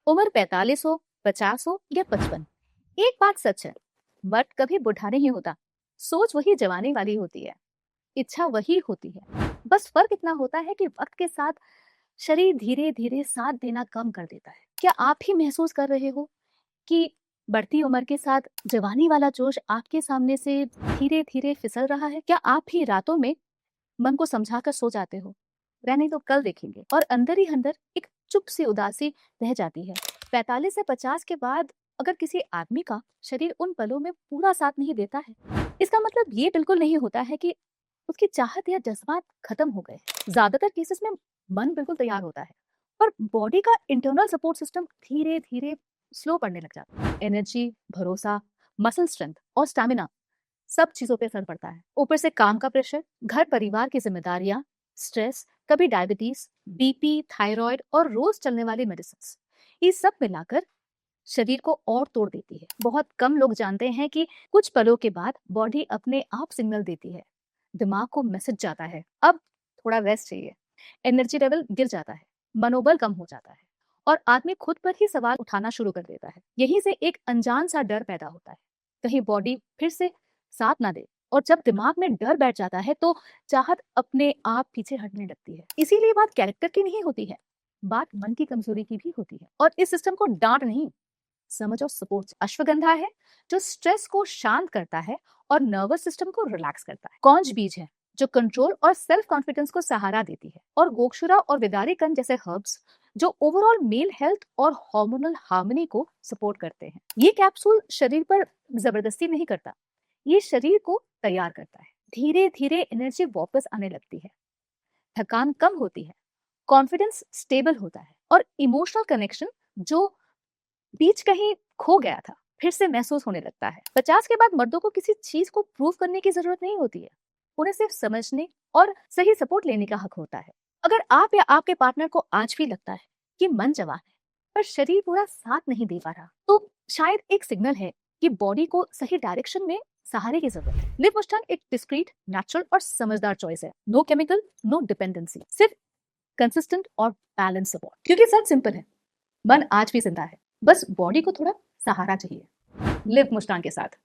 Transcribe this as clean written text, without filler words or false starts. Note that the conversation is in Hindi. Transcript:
उम्र 45 हो, 50 हो या 55, एक बात सच है, मर्द कभी बुढ़ा नहीं होता। सोच वही जवानी वाली होती है, इच्छा वही होती है। बस फर्क इतना होता है कि वक्त के साथ शरीर धीरे धीरे साथ देना कम कर देता है। क्या आप ही महसूस कर रहे हो कि बढ़ती उम्र के साथ जवानी वाला जोश आपके सामने से धीरे धीरे फिसल रहा है? क्या आप ही रातों में मन को समझाकर सो जाते हो, रहने तो कल देखेंगे, और अंदर ही अंदर एक चुप सी उदासी रह जाती है? 45 से 50 के बाद अगर किसी आदमी का शरीर उन पलों में पूरा साथ नहीं देता है, इसका मतलब ये बिल्कुल नहीं होता है कि उसकी चाहत या जज्बात खत्म हो गए। ज्यादातर केसेस में मन बिल्कुल तैयार होता है, पर बॉडी का इंटरनल सपोर्ट सिस्टम धीरे धीरे स्लो पड़ने लग जाता है। एनर्जी, भरोसा, मसल स्ट्रेंथ और स्टैमिना, सब चीजों पे असर पड़ता है। ऊपर से काम का प्रेशर, घर परिवार की जिम्मेदारियां, स्ट्रेस, कभी डायबिटीज, बीपी, थायराइड और रोज चलने वाली मेडिसिन, ये सब मिलाकर शरीर को और तोड़ देती है। बहुत कम लोग जानते हैं कि कुछ पलों के बाद बॉडी अपने आप सिग्नल देती है, दिमाग को मैसेज जाता है, अब थोड़ा रेस्ट चाहिए। एनर्जी लेवल गिर जाता है, मनोबल कम हो जाता है और आदमी खुद पर ही सवाल उठाना शुरू कर देता है। यहीं से एक अनजान सा डर पैदा होता है, कहीं बॉडी फिर से साथ ना दे। और जब दिमाग में डर बैठ जाता है तो चाहत अपने आप पीछे हटने लगती है। इसीलिए बात कैरेक्टर की नहीं होती है, बात मन की कमजोरी की भी होती है। और इस सिस्टम को डांट नहीं, समझ और सपोर्ट। अश्वगंधा है जो स्ट्रेस को शांत करता है और नर्वस सिस्टम को रिलैक्स करता है। कौंज बीज है जो कंट्रोल और सेल्फ कॉन्फिडेंस को सहारा देती है। और गोक्षुरा और विदारी कंद जैसे हर्ब्स जो ओवरऑल मेल हेल्थ और हार्मोनल हार्मनी को सपोर्ट करते हैं। ये कैप्सूल शरीर पर जबरदस्ती नहीं करता, ये शरीर को तैयार करता है। धीरे धीरे एनर्जी वापस आने लगती है, थकान कम होती है, कॉन्फिडेंस स्टेबल होता है और इमोशनल कनेक्शन जो बीच कहीं खो गया था फिर से महसूस होने लगता है। 50 के बाद मर्दों को किसी चीज को प्रूव करने की जरूरत नहीं होती है, उन्हें सिर्फ समझने और सही सपोर्ट लेने का हक होता है। अगर आप या आपके पार्टनर को आज भी लगता है कि मन जवान है पर शरीर पूरा साथ नहीं दे पा रहा, तो शायद एक सिग्नल है कि बॉडी को सही डायरेक्शन में सहारे की जरूरत है। लिव मुस्टांग एक डिस्क्रीट, नेचुरल और समझदार चॉइस है। नो केमिकल, नो डिपेंडेंसी, सिर्फ कंसिस्टेंट और बैलेंस सपोर्ट। क्योंकि सच सिंपल है, मन आज भी जिंदा है, बस बॉडी को थोड़ा सहारा चाहिए। लिव मुस्टांग के साथ।